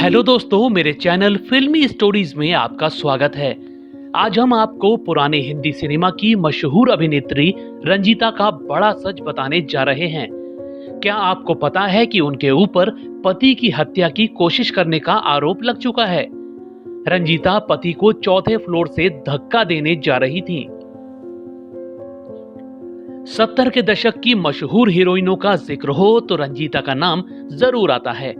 Hello दोस्तों, मेरे channel फिल्मी स्टोरीज में आपका स्वागत है। आज हम आपको पुराने हिंदी सिनेमा की मशहूर अभिनेत्री रंजीता का बड़ा सच बताने जा रहे हैं। क्या आपको पता है कि उनके ऊपर पति की हत्या की कोशिश करने का आरोप लग चुका है। रंजीता पति को चौथे फ्लोर से धक्का देने जा रही थी। 70 के दशक की मशहूर हीरोइनों का जिक्र हो तो रंजीता का नाम जरूर आता है।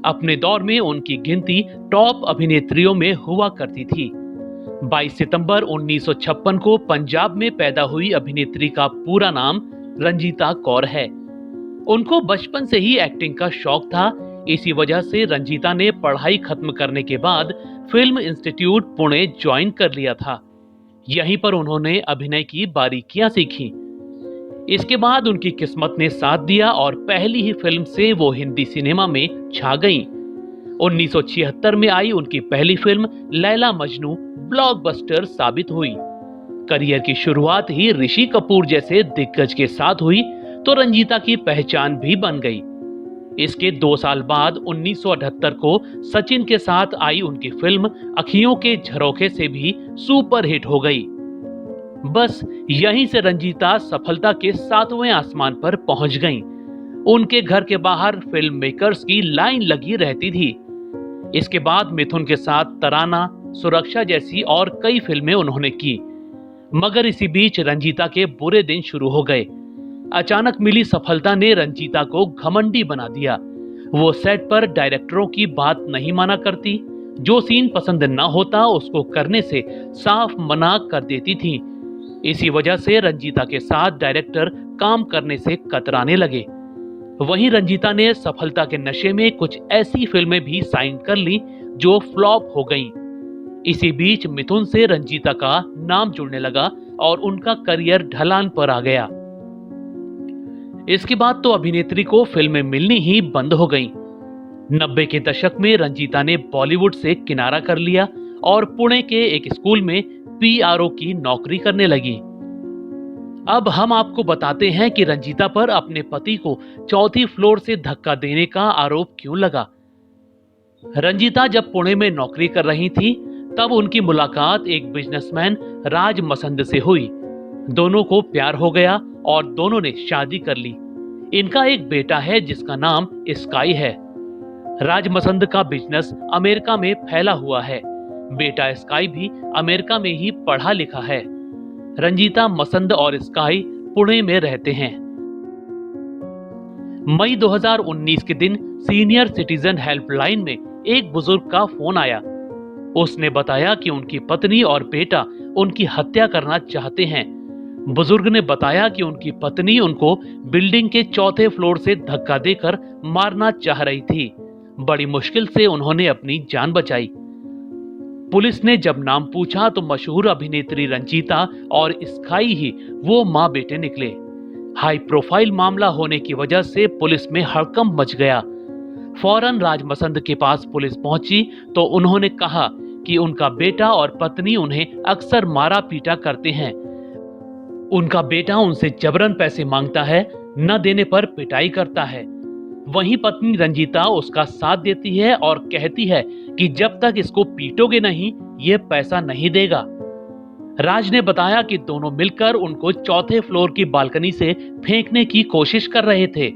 अपने दौर में उनकी गिनती टॉप अभिनेत्रियों में हुआ करती थी। 22 सितंबर 1956 को पंजाब में पैदा हुई अभिनेत्री का पूरा नाम रंजीता कौर है। उनको बचपन से ही एक्टिंग का शौक था। इसी वजह से रंजीता ने पढ़ाई खत्म करने के बाद फिल्म इंस्टीट्यूट पुणे ज्वाइन कर लिया था। यहीं पर उन्होंने अभिनय की बारीकियां सीखी। इसके बाद उनकी किस्मत ने साथ दिया और पहली ही फिल्म से वो हिंदी सिनेमा में छा गईं। 1976 में आई उनकी पहली फिल्म लैला मजनू ब्लॉकबस्टर साबित हुई। करियर की शुरुआत ही ऋषि कपूर जैसे दिग्गज के साथ हुई तो रंजीता की पहचान भी बन गई। इसके 2 साल बाद 1978 को सचिन के साथ आई उनकी फिल्म अखियों के झरोखे से भी सुपर हिट हो गई। बस यहीं से रंजीता सफलता के 7वें आसमान पर पहुंच गईं। उनके घर के बाहर फिल्म मेकर्स की लाइन लगी रहती थी। इसके बाद मिथुन के साथ तराना, सुरक्षा जैसी और कई फिल्में उन्होंने की। मगर इसी बीच रंजीता के बुरे दिन शुरू हो गए। अचानक मिली सफलता ने रंजीता को घमंडी बना दिया। वो सेट पर डायरेक्टरों की बात नहीं माना करती। जो सीन पसंद न होता उसको करने से साफ मना कर देती थी। इसी वजह से रंजीता के साथ डायरेक्टर काम करने से कतराने लगे। वहीं रंजीता ने सफलता के नशे में कुछ ऐसी फिल्में भी साइन कर ली जो फ्लॉप हो गईं। इसी बीच मिथुन से रंजीता का नाम जुड़ने लगा और उनका करियर ढलान पर आ गया। इसके बाद तो अभिनेत्री को फिल्में मिलनी ही बंद हो गईं। 90 के दशक में रंजीता ने बॉलीवुड से किनारा कर लिया और पुणे के एक स्कूल में पीआरओ की नौकरी करने लगी। अब हम आपको बताते हैं कि रंजीता पर अपने पति को चौथी फ्लोर से धक्का देने का आरोप क्यों लगा। रंजीता जब पुणे में नौकरी कर रही थी तब उनकी मुलाकात एक बिजनेसमैन राज मसंद से हुई। दोनों को प्यार हो गया और दोनों ने शादी कर ली। इनका एक बेटा है जिसका नाम स्काई है। राज मसंद का बिजनेस अमेरिका में फैला हुआ है। बेटा स्काई भी अमेरिका में ही पढ़ा लिखा है। रंजीता, मसंद और स्काई पुणे में रहते हैं। मई 2019 के दिन सीनियर सिटीजन हेल्पलाइन में एक बुजुर्ग का फोन आया। उसने बताया कि उनकी पत्नी और बेटा उनकी हत्या करना चाहते हैं। बुजुर्ग ने बताया कि उनकी पत्नी उनको बिल्डिंग के चौथे फ्लोर से धक्का देकर मारना चाह रही थी। बड़ी मुश्किल से उन्होंने अपनी जान बचाई। पुलिस ने जब नाम पूछा तो मशहूर अभिनेत्री रंजीता और स्काई ही वो मां बेटे निकले। हाई प्रोफाइल मामला होने की वजह से पुलिस में हड़कंप मच गया। फौरन राज मसंद के पास पुलिस पहुंची तो उन्होंने कहा कि उनका बेटा और पत्नी उन्हें अक्सर मारा पीटा करते हैं। उनका बेटा उनसे जबरन पैसे मांगता है, न देने पर पिटाई करता है। वहीं पत्नी रंजीता उसका साथ देती है और कहती है कि जब तक इसको पीटोगे नहीं ये पैसा नहीं देगा। राज ने बताया कि दोनों मिलकर उनको चौथे फ्लोर की बालकनी से फेंकने की कोशिश कर रहे थे।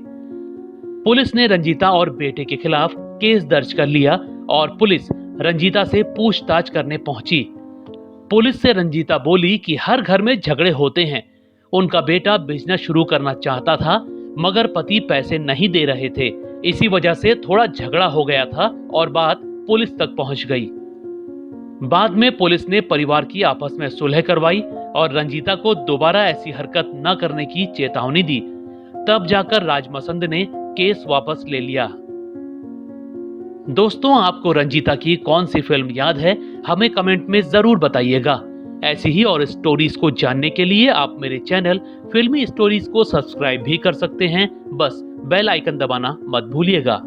पुलिस ने रंजीता और बेटे के खिलाफ केस दर्ज कर लिया और पुलिस रंजीता से पूछताछ करने पहुंची। पुलिस से रंजीता बोली कि हर घर में झगड़े होते हैं। उनका बेटा बिजनेस शुरू करना चाहता था मगर पति पैसे नहीं दे रहे थे। इसी वजह से थोड़ा झगड़ा हो गया था और बात पुलिस तक पहुंच गई। बाद में पुलिस ने परिवार की आपस में सुलह करवाई और रंजीता को दोबारा ऐसी हरकत न करने की चेतावनी दी। तब जाकर राज मसंद ने केस वापस ले लिया। दोस्तों, आपको रंजीता की कौन सी फिल्म याद है हमें कमेंट में जरूर बताइएगा। ऐसी ही और स्टोरीज को जानने के लिए आप मेरे चैनल फिल्मी स्टोरीज को सब्सक्राइब भी कर सकते हैं। बस बेल आइकन दबाना मत भूलिएगा।